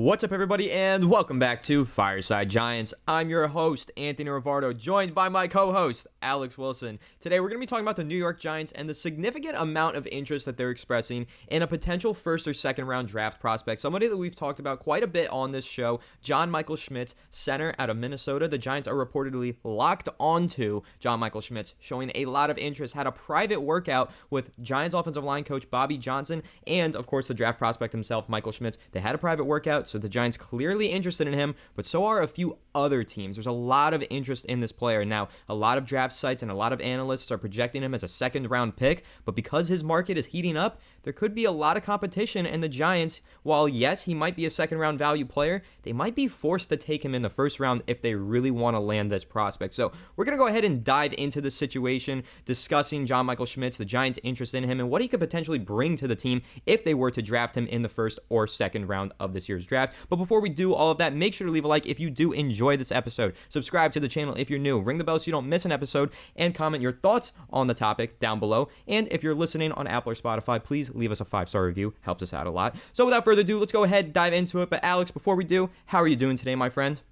What's up, everybody, and welcome back to Fireside Giants. I'm your host, Anthony Rivardo, joined by my co-host, Alex Wilson. Today, we're going to be talking about the New York Giants and the significant amount of interest that they're expressing in a potential first or second round draft prospect, somebody that we've talked about quite a bit on this show, John Michael Schmitz, center out of Minnesota. The Giants are reportedly locked onto John Michael Schmitz, showing a lot of interest, had a private workout with Giants offensive line coach Bobby Johnson and, of course, the draft prospect himself, Michael Schmitz. They had a private workout, so the Giants clearly interested in him, but so are a few other teams. There's a lot of interest in this player. Now, a lot of draft sites and a lot of analysts are projecting him as a second-round pick, but because his market is heating up, there could be a lot of competition, and the Giants, while yes, he might be a second-round value player, they might be forced to take him in the first round if they really want to land this prospect. So we're going to go ahead and dive into this situation, discussing John Michael Schmitz, the Giants' interest in him, and what he could potentially bring to the team if they were to draft him in the first or second round of this year's draft. But before we do all of that, make sure to leave a like if you do enjoy this episode. Subscribe to the channel if you're new. Ring the bell so you don't miss an episode, and comment your thoughts on the topic down below. And if you're listening on Apple or Spotify, please leave us a 5-star review. Helps us out a lot. So without further ado, let's go ahead and dive into it. But Alex, before we do, how are you doing today, my friend?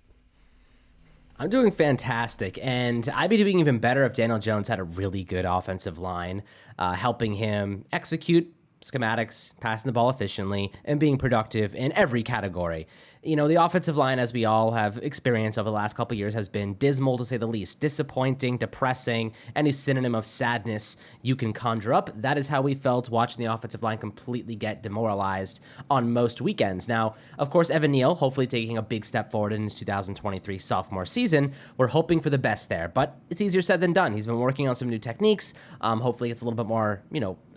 I'm doing fantastic, and I'd be doing even better if Daniel Jones had a really good offensive line, helping him execute schematics, passing the ball efficiently, and being productive in every category. You know, the offensive line, as we all have experienced over the last couple of years, has been dismal to say the least. Disappointing, depressing, any synonym of sadness you can conjure up. That is how we felt watching the offensive line completely get demoralized on most weekends. Now, of course, Evan Neal, hopefully taking a big step forward in his 2023 sophomore season. We're hoping for the best there, but it's easier said than done. He's been working on some new techniques. Hopefully it's a little bit more,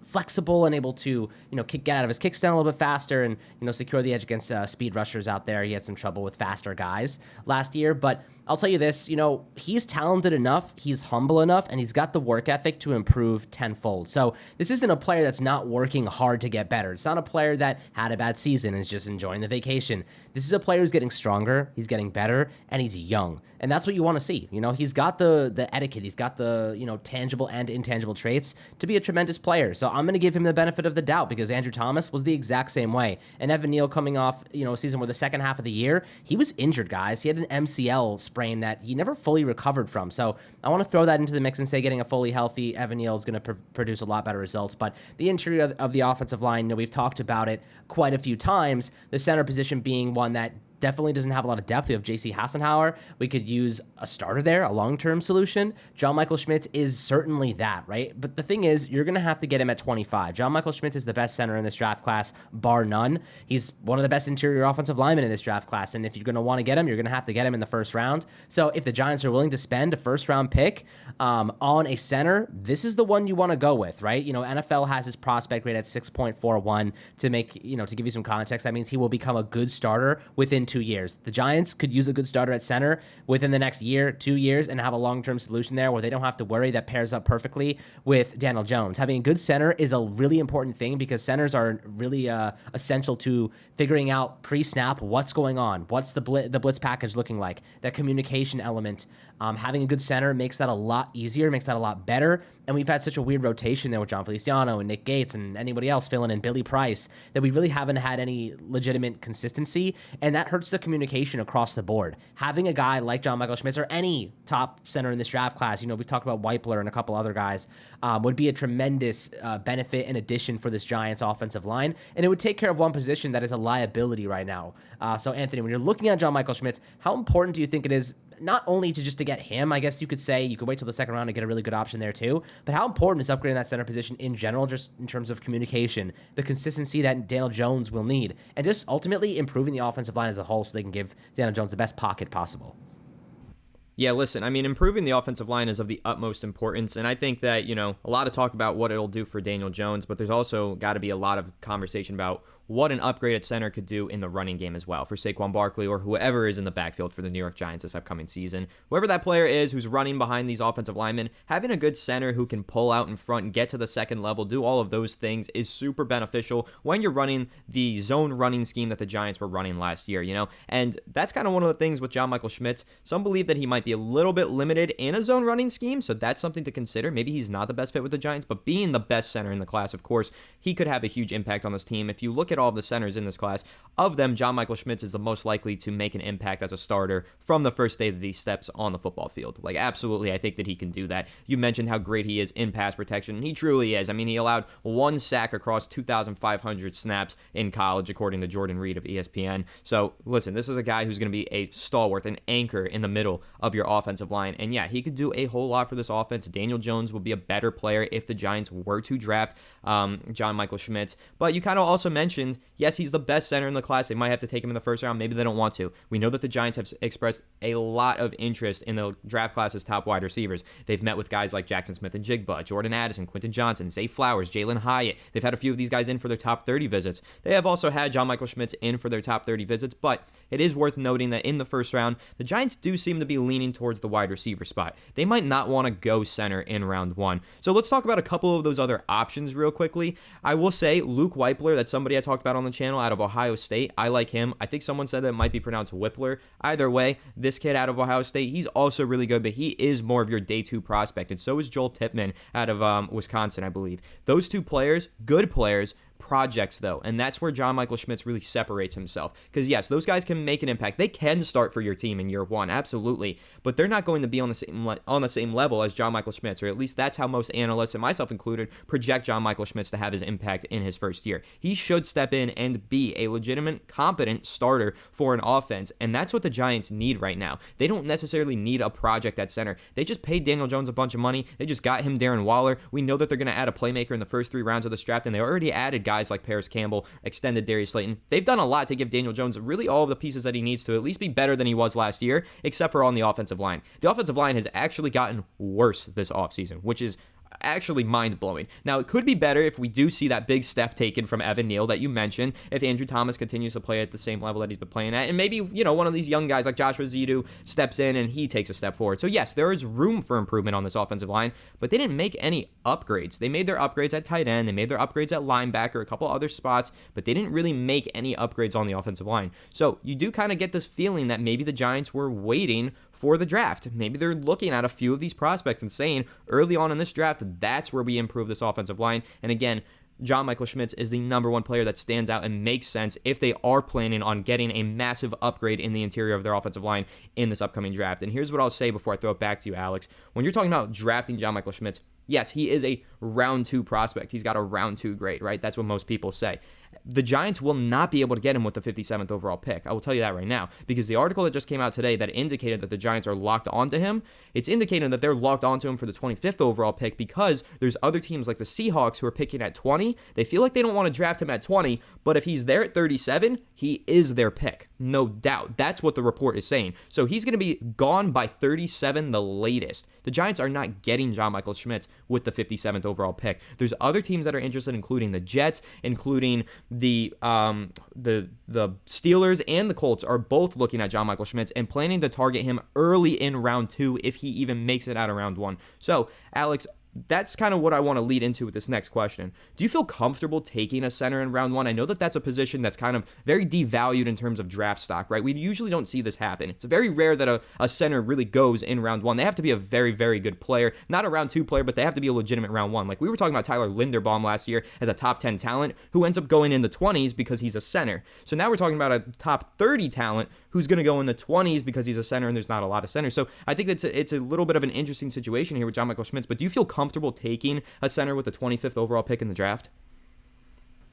flexible and able to, get out of his kickstand a little bit faster and, secure the edge against speed rushers out there. He had some trouble with faster guys last year, but I'll tell you this, he's talented enough, he's humble enough, and he's got the work ethic to improve tenfold. So this isn't a player that's not working hard to get better. It's not a player that had a bad season and is just enjoying the vacation. This is a player who's getting stronger, he's getting better, and he's young. And that's what you want to see. He's got the etiquette, he's got the, tangible and intangible traits to be a tremendous player. So I'm going to give him the benefit of the doubt because Andrew Thomas was the exact same way. And Evan Neal coming off, a season where the second half of the year, he was injured, guys. He had an MCL sprain that he never fully recovered from. So I want to throw that into the mix and say getting a fully healthy Evan Neal is going to produce a lot better results. But the interior of the offensive line, we've talked about it quite a few times, the center position being one that definitely doesn't have a lot of depth. We have J.C. Hassenauer. We could use a starter there, a long-term solution. John Michael Schmitz is certainly that, right? But the thing is, you're going to have to get him at 25. John Michael Schmitz is the best center in this draft class, bar none. He's one of the best interior offensive linemen in this draft class, and if you're going to want to get him, you're going to have to get him in the first round. So if the Giants are willing to spend a first-round pick on a center, this is the one you want to go with, right? NFL has his prospect rate at 6.41 to make, to give you some context. That means he will become a good starter within 2 years. The Giants could use a good starter at center within the next year, 2 years, and have a long-term solution there where they don't have to worry that pairs up perfectly with Daniel Jones. Having a good center is a really important thing because centers are really essential to figuring out pre-snap what's going on, what's the blitz package looking like, that communication element. Having a good center makes that a lot easier, makes that a lot better, and we've had such a weird rotation there with John Feliciano and Nick Gates and anybody else filling in, Billy Price, that we really haven't had any legitimate consistency, and that hurts the communication across the board. Having a guy like John Michael Schmitz or any top center in this draft class, we talked about Weipler and a couple other guys, would be a tremendous benefit and addition for this Giants offensive line, and it would take care of one position that is a liability right now. So Anthony, when you're looking at John Michael Schmitz, how important do you think it is not only to get him? I guess you could say you could wait till the second round to get a really good option there too, but how important is upgrading that center position in general, just in terms of communication, the consistency that Daniel Jones will need, and just ultimately improving the offensive line as a whole so they can give Daniel Jones the best pocket possible? Yeah, listen, improving the offensive line is of the utmost importance, and I think that, a lot of talk about what it'll do for Daniel Jones, but there's also got to be a lot of conversation about what an upgraded center could do in the running game as well for Saquon Barkley or whoever is in the backfield for the New York Giants this upcoming season. Whoever that player is who's running behind these offensive linemen, having a good center who can pull out in front and get to the second level, do all of those things is super beneficial when you're running the zone running scheme that the Giants were running last year, And that's kind of one of the things with John Michael Schmitz. Some believe that he might be a little bit limited in a zone running scheme, so that's something to consider. Maybe he's not the best fit with the Giants, but being the best center in the class, of course, he could have a huge impact on this team. If you look at at all of the centers in this class, of them, John Michael Schmitz is the most likely to make an impact as a starter from the first day that he steps on the football field. Like, absolutely, I think that he can do that. You mentioned how great he is in pass protection, and he truly is. I mean, he allowed 1 sack across 2,500 snaps in college, according to Jordan Reed of ESPN. So, listen, this is a guy who's going to be a stalwart, an anchor in the middle of your offensive line. And yeah, he could do a whole lot for this offense. Daniel Jones will be a better player if the Giants were to draft John Michael Schmitz. But you kind of also mentioned, yes, he's the best center in the class. They might have to take him in the first round. Maybe they don't want to. We know that the Giants have expressed a lot of interest in the draft class's top wide receivers. They've met with guys like Jackson Smith and Jigba, Jordan Addison, Quentin Johnson, Zay Flowers, Jalen Hyatt. They've had a few of these guys in for their top 30 visits. They have also had John Michael Schmitz in for their top 30 visits, but it is worth noting that in the first round, the Giants do seem to be leaning towards the wide receiver spot. They might not want to go center in round 1. So let's talk about a couple of those other options real quickly. I will say Luke Weipler, that's somebody I talked about on the channel out of Ohio State. I like him. I think someone said that it might be pronounced Whippler. Either way, this kid out of Ohio State, he's also really good, but he is more of your day 2 prospect, and so is Joel Tippmann out of Wisconsin, I believe. Those two players, good players, projects though, and that's where John Michael Schmitz really separates himself, because yes, those guys can make an impact. They can start for your team in year 1, absolutely, but they're not going to be on the same level as John Michael Schmitz, or at least that's how most analysts, and myself included, project John Michael Schmitz to have his impact in his first year. He should step in and be a legitimate, competent starter for an offense, and that's what the Giants need right now. They don't necessarily need a project at center. They just paid Daniel Jones a bunch of money. They just got him Darren Waller. We know that they're going to add a playmaker in the first 3 rounds of this draft, and they already added guys like Paris Campbell, extended Darius Slayton. They've done a lot to give Daniel Jones really all of the pieces that he needs to at least be better than he was last year, except for on the offensive line. The offensive line has actually gotten worse this offseason, which is actually mind-blowing. Now, it could be better if we do see that big step taken from Evan Neal that you mentioned, if Andrew Thomas continues to play at the same level that he's been playing at, and maybe, one of these young guys like Joshua Zidu steps in and he takes a step forward. So yes, there is room for improvement on this offensive line, but they didn't make any upgrades. They made their upgrades at tight end, they made their upgrades at linebacker, a couple other spots, but they didn't really make any upgrades on the offensive line. So you do kind of get this feeling that maybe the Giants were waiting for the draft. Maybe they're looking at a few of these prospects and saying early on in this draft, that's where we improve this offensive line. And again, John Michael Schmitz is the number 1 player that stands out and makes sense if they are planning on getting a massive upgrade in the interior of their offensive line in this upcoming draft. And here's what I'll say before I throw it back to you, Alex. When you're talking about drafting John Michael Schmitz, yes, he is a round 2 prospect. He's got a round 2 grade, right? That's what most people say. The Giants will not be able to get him with the 57th overall pick. I will tell you that right now, because the article that just came out today that indicated that the Giants are locked onto him, it's indicating that they're locked onto him for the 25th overall pick because there's other teams like the Seahawks who are picking at 20. They feel like they don't want to draft him at 20, but if he's there at 37, he is their pick. No doubt. That's what the report is saying. So he's going to be gone by 37 the latest. The Giants are not getting John Michael Schmitz with the 57th overall pick. There's other teams that are interested, including the Jets, including the Steelers and the Colts are both looking at John Michael Schmitz and planning to target him early in round 2 if he even makes it out of round 1. So, Alex, that's kind of what I want to lead into with this next question. Do you feel comfortable taking a center in round 1? I know that that's a position that's kind of very devalued in terms of draft stock, right? We usually don't see this happen. It's very rare that a center really goes in round 1. They have to be a very, very good player. Not a round 2 player, but they have to be a legitimate round 1. Like we were talking about Tyler Linderbaum last year as a top 10 talent who ends up going in the 20s because he's a center. So now we're talking about a top 30 talent who's going to go in the 20s because he's a center and there's not a lot of centers. So I think it's a little bit of an interesting situation here with John Michael Schmitz, but do you feel comfortable taking a center with the 25th overall pick in the draft?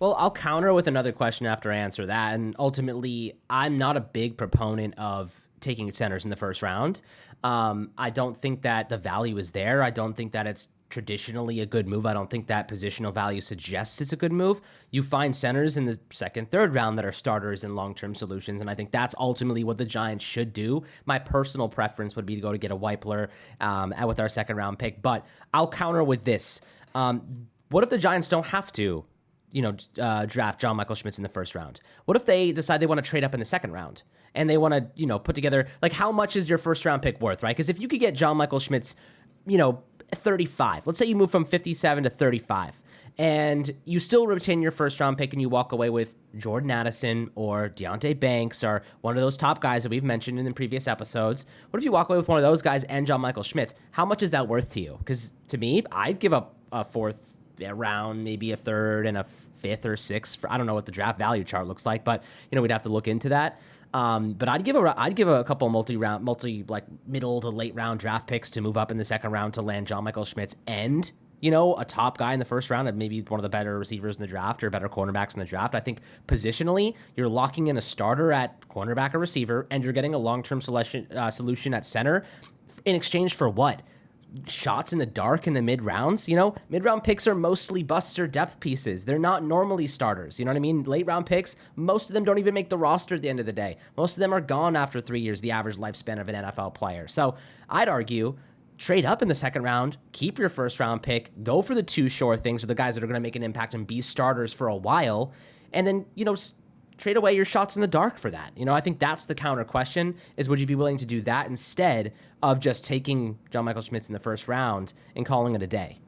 Well, I'll counter with another question after I answer that. And ultimately, I'm not a big proponent of taking centers in the first round. I don't think that the value is there. I don't think that it's traditionally a good move. I don't think that positional value suggests it's a good move. You find centers in the second, third round that are starters and long-term solutions, and I think that's ultimately what the Giants should do. My personal preference would be to go to get a Weipler with our second round pick, but I'll counter with this. What if the Giants don't have to draft John Michael Schmitz in the first round? What if they decide they want to trade up in the second round and they want to, put together, like, how much is your first round pick worth, right? Because if you could get John Michael Schmitz, 35, let's say you move from 57 to 35, and you still retain your first round pick and you walk away with Jordan Addison or Deonte Banks or one of those top guys that we've mentioned in the previous episodes. What if you walk away with one of those guys and John Michael Schmitz? How much is that worth to you? Because to me, I'd give up a fourth around maybe a third and a fifth or sixth. I don't know what the draft value chart looks like, but we'd have to look into that. But I'd give a couple middle to late round draft picks to move up in the second round to land John Michael Schmitz and a top guy in the first round and maybe one of the better receivers in the draft or better cornerbacks in the draft. I think positionally, you're locking in a starter at cornerback or receiver, and you're getting a long-term solution at center in exchange for what? Shots in the dark in the mid-rounds? Mid-round picks are mostly busts or depth pieces. They're not normally starters. You know what I mean? Late-round picks, most of them don't even make the roster at the end of the day. Most of them are gone after 3 years, the average lifespan of an NFL player. So I'd argue trade up in the second round, keep your first round pick, go for the two sure things, or the guys that are going to make an impact and be starters for a while, and then, trade away your shots in the dark for that. I think that's the counter question is, would you be willing to do that instead of just taking John Michael Schmitz in the first round and calling it a day?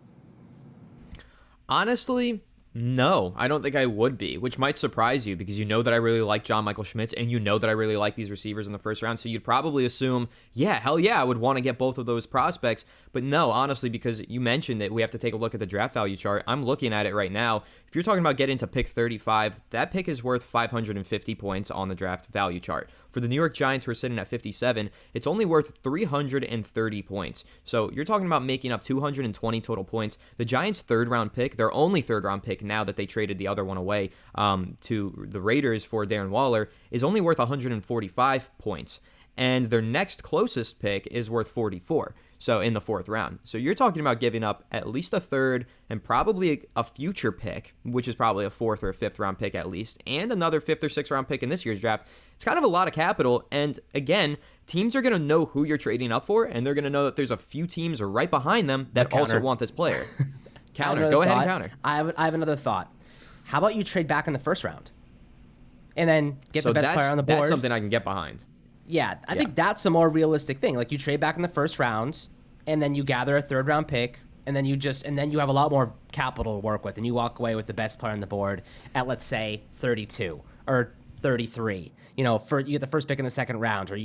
Honestly, no, I don't think I would be, which might surprise you because that I really like John Michael Schmitz and that I really like these receivers in the first round. So you'd probably assume, yeah, hell yeah, I would want to get both of those prospects. But no, honestly, because you mentioned it, we have to take a look at the draft value chart. I'm looking at it right now. If you're talking about getting to pick 35, that pick is worth 550 points on the draft value chart. For the New York Giants, who are sitting at 57, it's only worth 330 points. So you're talking about making up 220 total points. The Giants' third-round pick, their only third-round pick now that they traded the other one away to the Raiders for Darren Waller, is only worth 145 points. And their next closest pick is worth 44. So in the fourth round. So you're talking about giving up at least a third and probably a future pick, which is probably a fourth or a fifth round pick at least, and another fifth or sixth round pick in this year's draft. It's kind of a lot of capital. And again, teams are going to know who you're trading up for, and they're going to know that there's a few teams right behind them that also want this player. Counter. Go ahead and counter. I have another thought. How about you trade back in the first round and then get the best player on the board? That's something I can get behind. Yeah, I think that's a more realistic thing. Like, you trade back in the first round, and then you gather a third round pick, and then you have a lot more capital to work with, and you walk away with the best player on the board at, let's say, 32 or 33. You get the first pick in the second round, or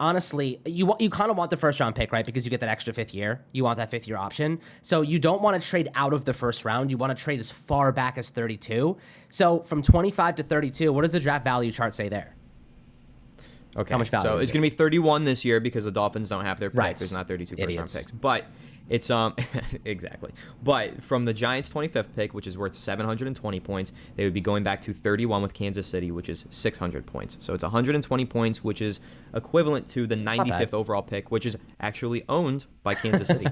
honestly, you kind of want the first round pick, right? Because you get that extra fifth year. You want that fifth year option. So you don't want to trade out of the first round. You want to trade as far back as 32. So from 25 to 32, what does the draft value chart say there? Okay, how much value so it's going to be 31 this year because the Dolphins don't have their pick. Right. There's not 32 Idiots. first-round picks. But it's exactly. But from the Giants' 25th pick, which is worth 720 points, they would be going back to 31 with Kansas City, which is 600 points. So it's 120 points, which is equivalent to the 95th overall pick, which is actually owned by Kansas City.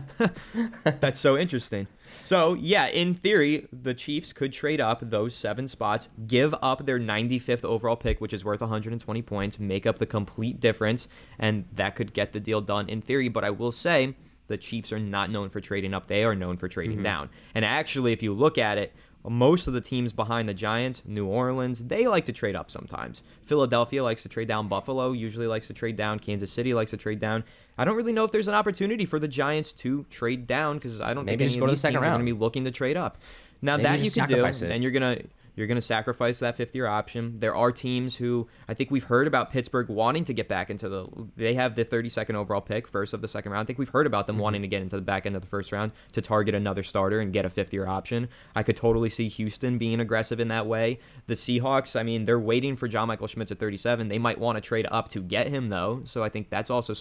That's so interesting. So, yeah, in theory, the Chiefs could trade up those 7 spots, give up their 95th overall pick, which is worth 120 points, make up the complete difference, and that could get the deal done in theory. But I will say the Chiefs are not known for trading up. They are known for trading down. And actually, if you look at it, most of the teams behind the Giants, New Orleans, they like to trade up sometimes. Philadelphia likes to trade down. Buffalo usually likes to trade down. Kansas City likes to trade down. I don't really know if there's an opportunity for the Giants to trade down because I don't think any of these teams are going to be looking to trade up. Now, that you can do, then you're going to sacrifice that fifth-year option. There are teams who I think we've heard about Pittsburgh wanting to get back into they have the 32nd overall pick, first of the second round. I think we've heard about them wanting to get into the back end of the first round to target another starter and get a fifth-year option. I could totally see Houston being aggressive in that way. The Seahawks, I mean, they're waiting for John Michael Schmitz at 37. They might want to trade up to get him, though. So I think that's also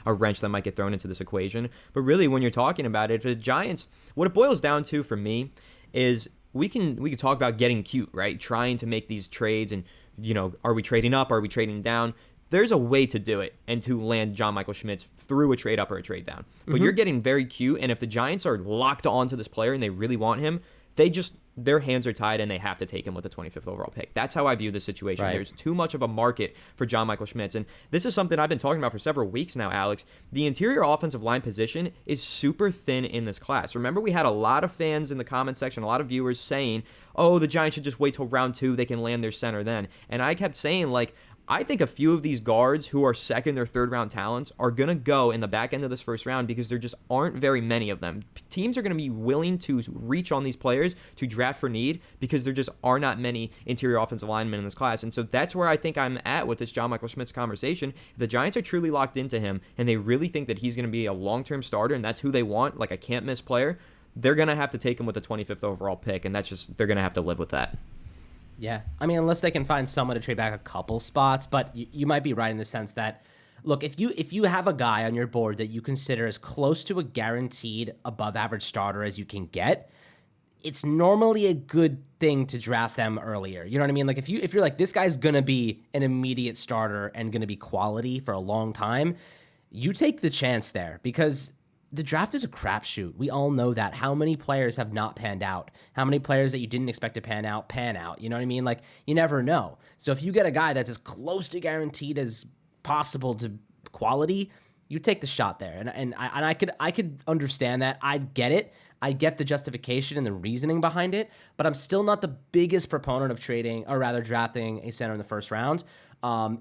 a wrench that might get thrown into this equation. But really, when you're talking about it, for the Giants, what it boils down to for me is we can talk about getting cute, right? Trying to make these trades and, are we trading up? Are we trading down? There's a way to do it and to land John Michael Schmitz through a trade up or a trade down. But you're getting very cute, and if the Giants are locked onto this player and they really want him, their hands are tied and they have to take him with the 25th overall pick. That's how I view the situation. Right. There's too much of a market for John Michael Schmitz. And this is something I've been talking about for several weeks now, Alex. The interior offensive line position is super thin in this class. Remember, we had a lot of fans in the comment section, a lot of viewers saying, oh, the Giants should just wait till round 2. They can land their center then. And I kept saying, I think a few of these guards who are second or third round talents are going to go in the back end of this first round because there just aren't very many of them. Teams are going to be willing to reach on these players to draft for need because there just are not many interior offensive linemen in this class. And so that's where I think I'm at with this John Michael Schmitz conversation. If the Giants are truly locked into him and they really think that he's going to be a long-term starter and that's who they want, like a can't-miss player, they're going to have to take him with the 25th overall pick, and they're going to have to live with that. Yeah. I mean, unless they can find someone to trade back a couple spots, but you might be right in the sense that, look, if you have a guy on your board that you consider as close to a guaranteed above average starter as you can get, it's normally a good thing to draft them earlier. You know what I mean? Like if you're like, this guy's going to be an immediate starter and going to be quality for a long time, you take the chance there, because the draft is a crapshoot. We all know that. How many players have not panned out? How many players that you didn't expect to pan out? You know what I mean? Like, you never know. So if you get a guy that's as close to guaranteed as possible to quality, you take the shot there. And I could understand that. I get it. I get the justification and the reasoning behind it, but I'm still not the biggest proponent of drafting a center in the first round.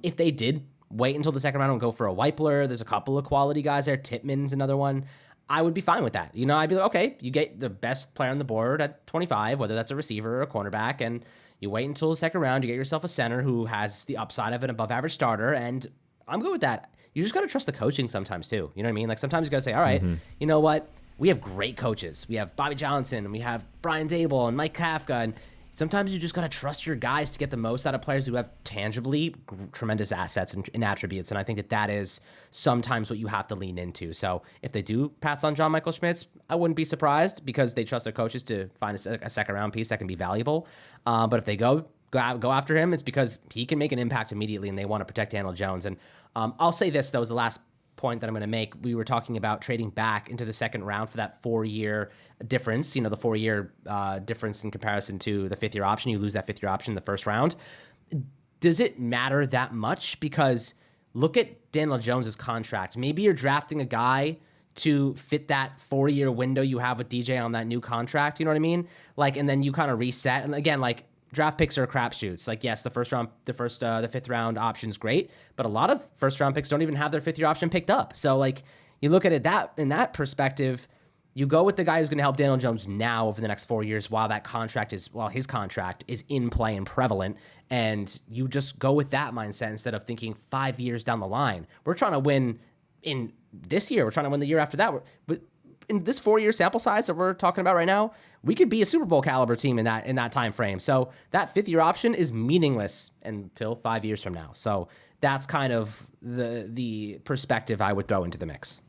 If they did wait until the second round and go for a Weipler, there's a couple of quality guys there. Tittman's another one. I would be fine with that. You know, I'd be like, okay, you get the best player on the board at 25, whether that's a receiver or a cornerback, and you wait until the second round, you get yourself a center who has the upside of an above average starter, and I'm good with that. You just got to trust the coaching sometimes too. You know what I mean? Like sometimes you got to say, all right, you know what? We have great coaches. We have Bobby Johnson, and we have Brian Dable and Mike Kafka, and sometimes you just got to trust your guys to get the most out of players who have tangibly tremendous assets and attributes. And I think that is sometimes what you have to lean into. So if they do pass on John Michael Schmitz, I wouldn't be surprised, because they trust their coaches to find a second round piece that can be valuable. But if they go after him, it's because he can make an impact immediately, and they want to protect Daniel Jones. And I'll say this, though, is the last point that I'm going to make. We were talking about trading back into the second round for that 4-year difference, the 4-year difference in comparison to the 5th-year option. You lose that 5th-year option in the first round. Does it matter that much? Because look at Daniel Jones's contract. Maybe you're drafting a guy to fit that 4-year window you have with DJ on that new contract. You know what I mean? Like, and then you kind of reset. And again, like, draft picks are crapshoots. Like, yes, the 5th round option's great, but a lot of first round picks don't even have their 5th-year option picked up. So, like, you look at it in that perspective, you go with the guy who's going to help Daniel Jones now over the next 4 years while his contract is in play and prevalent, and you just go with that mindset instead of thinking 5 years down the line. We're trying to win in this year. We're trying to win the year after that. But in this 4-year sample size that we're talking about right now, we could be a Super Bowl caliber team in that time frame. So that 5th-year option is meaningless until 5 years from now. So that's kind of the perspective I would throw into the mix.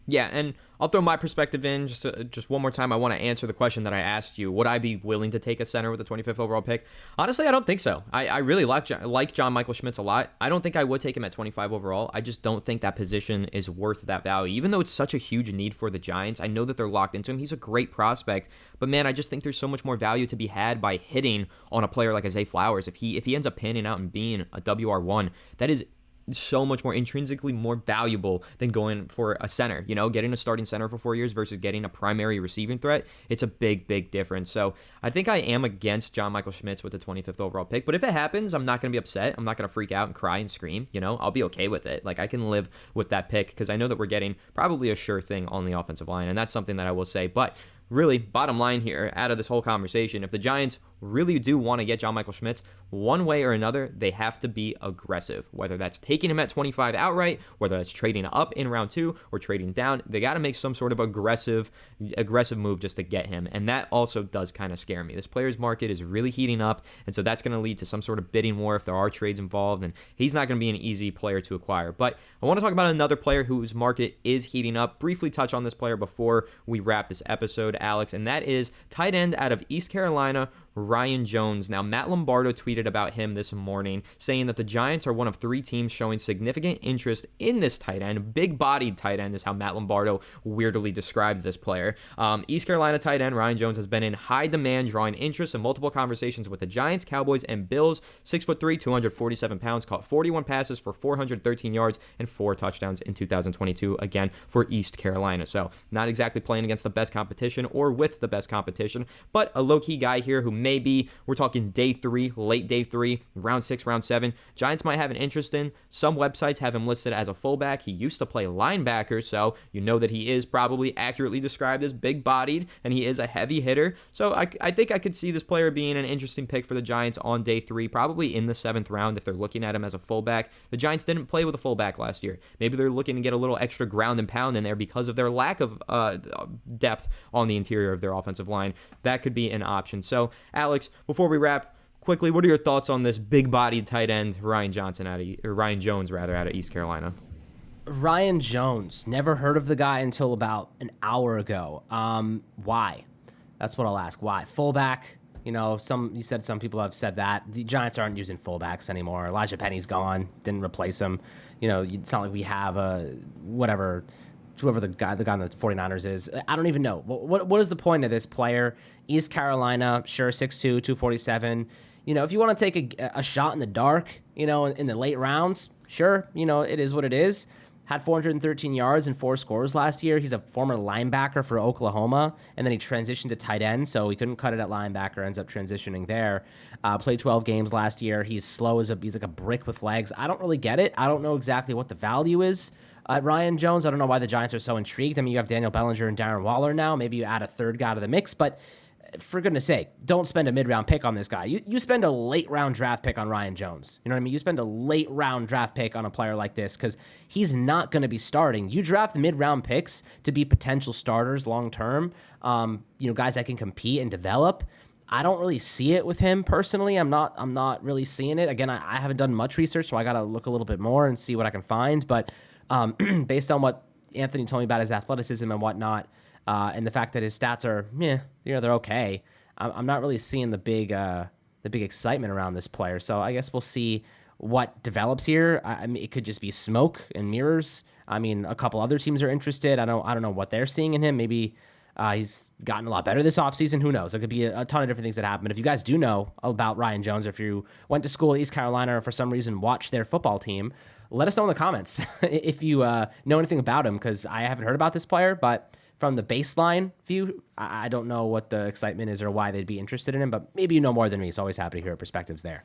Yeah, and I'll throw my perspective in just one more time. I want to answer the question that I asked you. Would I be willing to take a center with the 25th overall pick? Honestly, I don't think so. I really like John Michael Schmitz a lot. I don't think I would take him at 25 overall. I just don't think that position is worth that value. Even though it's such a huge need for the Giants, I know that they're locked into him. He's a great prospect, but man, I just think there's so much more value to be had by hitting on a player like Zay Flowers. If he ends up panning out and being a WR1, that is so much more intrinsically more valuable than going for a center. Getting a starting center for 4 years versus getting a primary receiving threat, it's a big difference. So I think I am against John Michael Schmitz with the 25th overall pick, but if it happens, I'm not going to be upset. I'm not going to freak out and cry and scream. I'll be okay with it. Like, I can live with that pick because I know that we're getting probably a sure thing on the offensive line, and that's something that I will say. But really, bottom line here, out of this whole conversation, if the Giants really do want to get John Michael Schmitz, one way or another, they have to be aggressive. Whether that's taking him at 25 outright, whether that's trading up in round 2 or trading down, they got to make some sort of aggressive move just to get him. And that also does kind of scare me. This player's market is really heating up, and so that's going to lead to some sort of bidding war if there are trades involved, and he's not going to be an easy player to acquire. But I want to talk about another player whose market is heating up. Briefly touch on this player before we wrap this episode, Alex, and that is tight end out of East Carolina, Ryan Jones. Now, Matt Lombardo tweeted about him this morning, saying that the Giants are one of 3 teams showing significant interest in this tight end. Big-bodied tight end is how Matt Lombardo weirdly describes this player. East Carolina tight end Ryan Jones has been in high demand, drawing interest in multiple conversations with the Giants, Cowboys, and Bills. 6'3", 247 pounds, caught 41 passes for 413 yards and 4 touchdowns in 2022, again, for East Carolina. So not exactly playing against the best competition or with the best competition, but a low-key guy here who maybe we're talking day 3, late day 3, round 6, round 7. Giants might have an interest in. Some websites have him listed as a fullback. He used to play linebacker, so you know that he is probably accurately described as big-bodied, and he is a heavy hitter. So I think I could see this player being an interesting pick for the Giants on day 3, probably in the 7th round if they're looking at him as a fullback. The Giants didn't play with a fullback last year. Maybe they're looking to get a little extra ground and pound in there because of their lack of depth on the interior of their offensive line. That could be an option. So, Alex, before we wrap, quickly, what are your thoughts on this big-bodied tight end Ryan Jones out of East Carolina? Ryan Jones. Never heard of the guy until about an hour ago. Why? That's what I'll ask. Why? Fullback. You said some people have said that. The Giants aren't using fullbacks anymore. Elijah Penny's gone. Didn't replace him. It's not like we have whoever the guy on the 49ers is. I don't even know. What is the point of this player? East Carolina, sure, 6'2", 247. If you want to take a shot in the dark, in the late rounds, sure, it is what it is. Had 413 yards and 4 scores last year. He's a former linebacker for Oklahoma, and then he transitioned to tight end, so he couldn't cut it at linebacker, ends up transitioning there. Played 12 games last year. He's slow he's like a brick with legs. I don't really get it. I don't know exactly what the value is at Ryan Jones. I don't know why the Giants are so intrigued. I mean, you have Daniel Bellinger and Darren Waller now. Maybe you add a third guy to the mix, but for goodness sake, don't spend a mid-round pick on this guy. You spend a late-round draft pick on Ryan Jones. You know what I mean? You spend a late-round draft pick on a player like this because he's not going to be starting. You draft mid-round picks to be potential starters long-term, guys that can compete and develop. I don't really see it with him personally. I'm not really seeing it. Again, I haven't done much research, so I got to look a little bit more and see what I can find. But based on what Anthony told me about his athleticism and whatnot, and the fact that his stats are, they're okay. I'm not really seeing the big excitement around this player. So I guess we'll see what develops here. I mean, it could just be smoke and mirrors. I mean, a couple other teams are interested. I don't know what they're seeing in him. Maybe he's gotten a lot better this offseason. Who knows? There could be a ton of different things that happen. But if you guys do know about Ryan Jones, or if you went to school at East Carolina or for some reason watched their football team, let us know in the comments if you know anything about him, because I haven't heard about this player, but from the baseline view, I don't know what the excitement is or why they'd be interested in him, but maybe you know more than me, so always happy to hear perspectives there.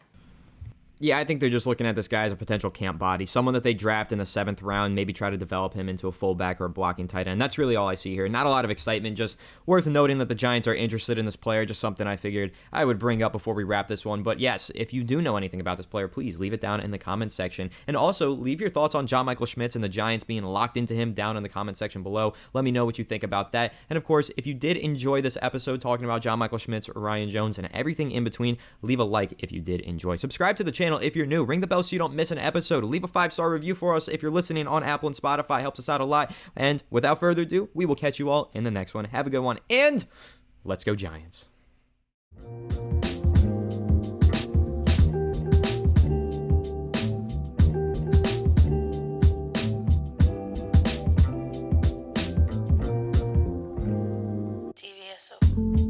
Yeah, I think they're just looking at this guy as a potential camp body, someone that they draft in the 7th round, maybe try to develop him into a fullback or a blocking tight end. That's really all I see here. Not a lot of excitement, just worth noting that the Giants are interested in this player, just something I figured I would bring up before we wrap this one. But yes, if you do know anything about this player, please leave it down in the comments section. And also, leave your thoughts on John Michael Schmitz and the Giants being locked into him down in the comment section below. Let me know what you think about that. And of course, if you did enjoy this episode talking about John Michael Schmitz, Ryan Jones, and everything in between, leave a like if you did enjoy. Subscribe to the channel if you're new. Ring the bell so you don't miss an episode. Leave a 5-star review for us if you're listening on Apple and Spotify. Helps us out a lot. And without further ado, we will catch you all in the next one. Have a good one, and let's go Giants. TVSO.